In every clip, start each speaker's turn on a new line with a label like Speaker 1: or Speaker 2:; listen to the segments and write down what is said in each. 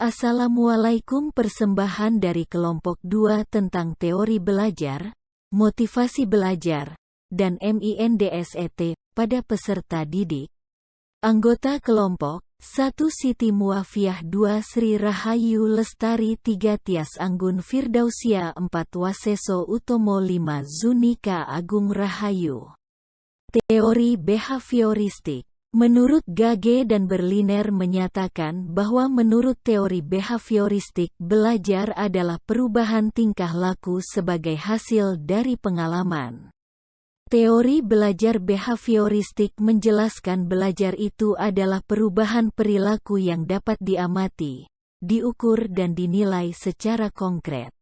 Speaker 1: Assalamualaikum, persembahan dari kelompok 2 tentang teori belajar, motivasi belajar, dan MINDSET pada peserta didik. Anggota kelompok 1 Siti Muafiah, 2 Sri Rahayu Lestari, 3 Tias Anggun Firdausia, 4 Waseso Utomo, 5 Zunika Agung Rahayu. Teori behavioristik. Menurut Gage dan Berliner menyatakan bahwa menurut teori behavioristik, belajar adalah perubahan tingkah laku sebagai hasil dari pengalaman. Teori belajar behavioristik menjelaskan belajar itu adalah perubahan perilaku yang dapat diamati, diukur dan dinilai secara konkret.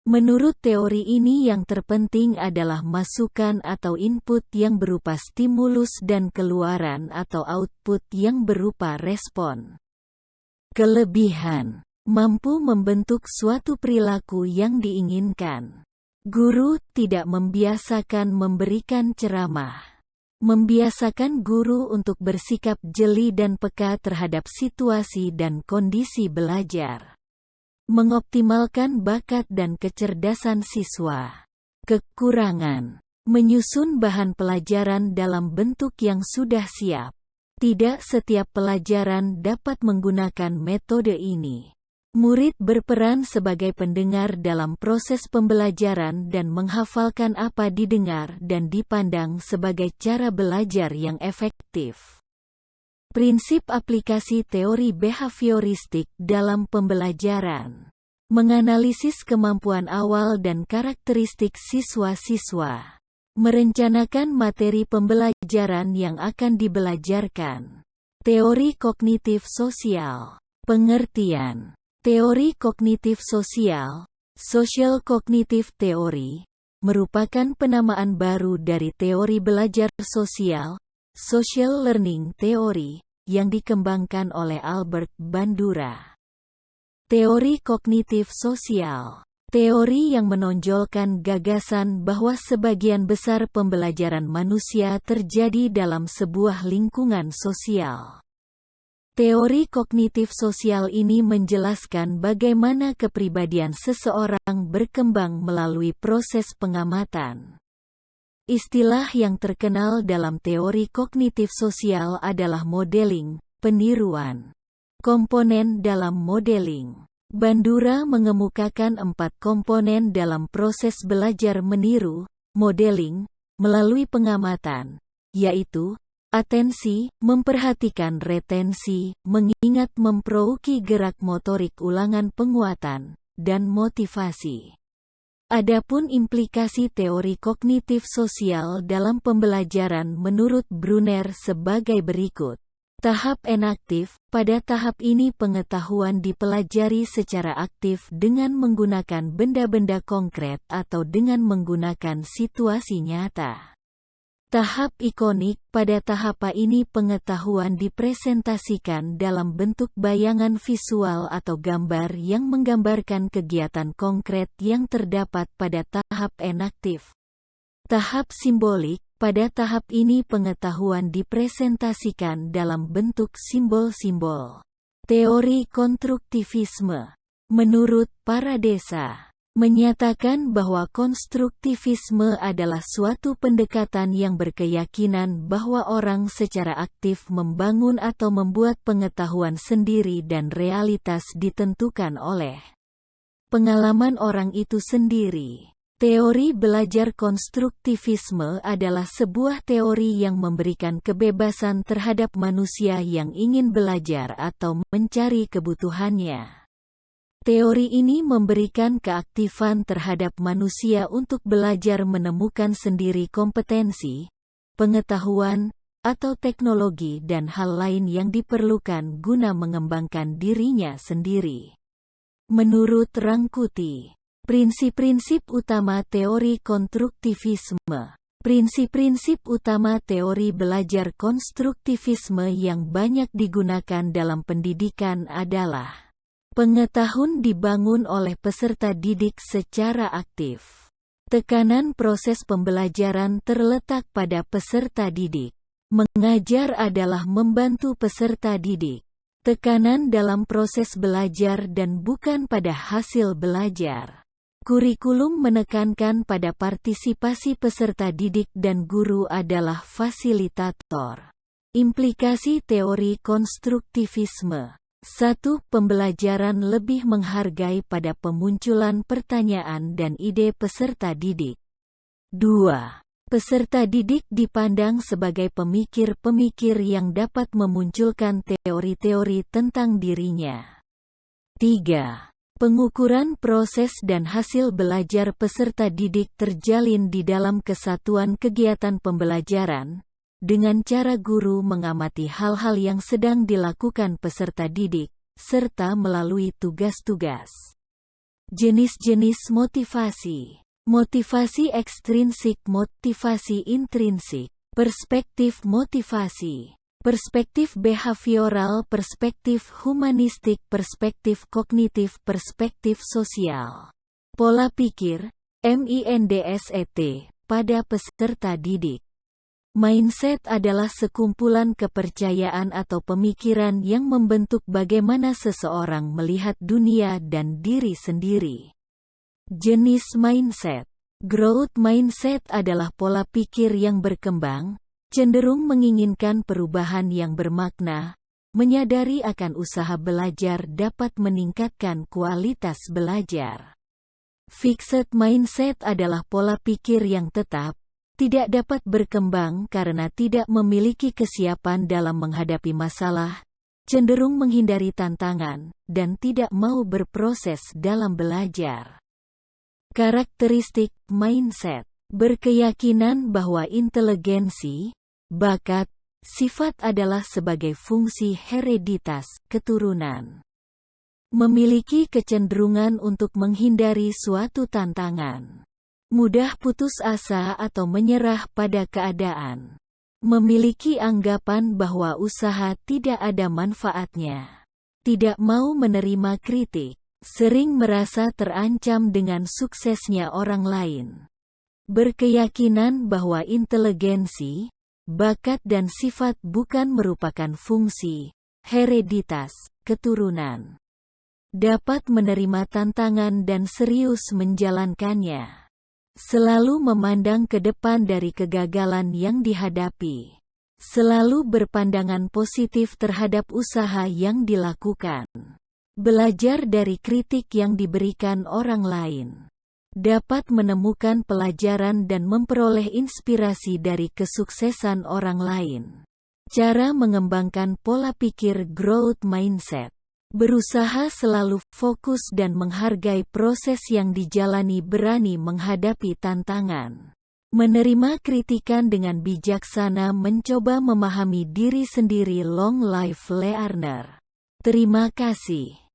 Speaker 1: Menurut teori ini, yang terpenting adalah masukan atau input yang berupa stimulus dan keluaran atau output yang berupa respon. Kelebihan: mampu membentuk suatu perilaku yang diinginkan. Guru tidak membiasakan memberikan ceramah. Membiasakan guru untuk bersikap jeli dan peka terhadap situasi dan kondisi belajar. Mengoptimalkan bakat dan kecerdasan siswa. Kekurangan: menyusun bahan pelajaran dalam bentuk yang sudah siap. Tidak setiap pelajaran dapat menggunakan metode ini. Murid berperan sebagai pendengar dalam proses pembelajaran dan menghafalkan apa didengar dan dipandang sebagai cara belajar yang efektif. Prinsip aplikasi teori behavioristik dalam pembelajaran. Menganalisis kemampuan awal dan karakteristik siswa-siswa. Merencanakan materi pembelajaran yang akan dibelajarkan. Teori kognitif sosial. Pengertian. Teori kognitif sosial, social cognitive theory, merupakan penamaan baru dari teori belajar sosial, social learning theory, yang dikembangkan oleh Albert Bandura. Teori kognitif sosial, teori yang menonjolkan gagasan bahwa sebagian besar pembelajaran manusia terjadi dalam sebuah lingkungan sosial. Teori kognitif sosial ini menjelaskan bagaimana kepribadian seseorang berkembang melalui proses pengamatan. Istilah yang terkenal dalam teori kognitif sosial adalah modeling, peniruan. Komponen dalam modeling. Bandura mengemukakan 4 komponen dalam proses belajar meniru, modeling, melalui pengamatan, yaitu atensi, memperhatikan, retensi, mengingat, memproduksi gerak motorik, ulangan penguatan, dan motivasi. Adapun implikasi teori kognitif sosial dalam pembelajaran menurut Brunner sebagai berikut. Tahap enaktif. Pada tahap ini pengetahuan dipelajari secara aktif dengan menggunakan benda-benda konkret atau dengan menggunakan situasi nyata. Tahap ikonik. Pada tahap ini pengetahuan dipresentasikan dalam bentuk bayangan visual atau gambar yang menggambarkan kegiatan konkret yang terdapat pada tahap enaktif. Tahap simbolik. Pada tahap ini pengetahuan dipresentasikan dalam bentuk simbol-simbol. Teori konstruktivisme. Menurut Paradesa, menyatakan bahwa konstruktivisme adalah suatu pendekatan yang berkeyakinan bahwa orang secara aktif membangun atau membuat pengetahuan sendiri dan realitas ditentukan oleh pengalaman orang itu sendiri. Teori belajar konstruktivisme adalah sebuah teori yang memberikan kebebasan terhadap manusia yang ingin belajar atau mencari kebutuhannya. Teori ini memberikan keaktifan terhadap manusia untuk belajar menemukan sendiri kompetensi, pengetahuan, atau teknologi dan hal lain yang diperlukan guna mengembangkan dirinya sendiri. Menurut Rangkuti, prinsip-prinsip utama teori konstruktivisme. Prinsip-prinsip utama teori belajar konstruktivisme yang banyak digunakan dalam pendidikan adalah: pengetahuan dibangun oleh peserta didik secara aktif. Tekanan proses pembelajaran terletak pada peserta didik. Mengajar adalah membantu peserta didik. Tekanan dalam proses belajar dan bukan pada hasil belajar. Kurikulum menekankan pada partisipasi peserta didik dan guru adalah fasilitator. Implikasi teori konstruktivisme. 1. Pembelajaran lebih menghargai pada pemunculan pertanyaan dan ide peserta didik. 2. Peserta didik dipandang sebagai pemikir-pemikir yang dapat memunculkan teori-teori tentang dirinya. 3. Pengukuran proses dan hasil belajar peserta didik terjalin di dalam kesatuan kegiatan pembelajaran, dengan cara guru mengamati hal-hal yang sedang dilakukan peserta didik, serta melalui tugas-tugas. Jenis-jenis motivasi. Motivasi ekstrinsik, motivasi intrinsik, perspektif motivasi, perspektif behavioral, perspektif humanistik, perspektif kognitif, perspektif sosial. Pola pikir, mindset, pada peserta didik. Mindset adalah sekumpulan kepercayaan atau pemikiran yang membentuk bagaimana seseorang melihat dunia dan diri sendiri. Jenis mindset. Growth mindset adalah pola pikir yang berkembang, cenderung menginginkan perubahan yang bermakna, menyadari akan usaha belajar dapat meningkatkan kualitas belajar. Fixed mindset adalah pola pikir yang tetap, tidak dapat berkembang karena tidak memiliki kesiapan dalam menghadapi masalah, cenderung menghindari tantangan, dan tidak mau berproses dalam belajar. Karakteristik mindset. Berkeyakinan bahwa inteligensi, bakat, sifat adalah sebagai fungsi hereditas, keturunan. Memiliki kecenderungan untuk menghindari suatu tantangan. Mudah putus asa atau menyerah pada keadaan. Memiliki anggapan bahwa usaha tidak ada manfaatnya. Tidak mau menerima kritik. Sering merasa terancam dengan suksesnya orang lain. Berkeyakinan bahwa inteligensi, bakat dan sifat bukan merupakan fungsi, hereditas, keturunan. Dapat menerima tantangan dan serius menjalankannya. Selalu memandang ke depan dari kegagalan yang dihadapi. Selalu berpandangan positif terhadap usaha yang dilakukan. Belajar dari kritik yang diberikan orang lain. Dapat menemukan pelajaran dan memperoleh inspirasi dari kesuksesan orang lain. Cara mengembangkan pola pikir growth mindset. Berusaha selalu fokus dan menghargai proses yang dijalani, berani menghadapi tantangan. Menerima kritikan dengan bijaksana, mencoba memahami diri sendiri. Long life learner. Terima kasih.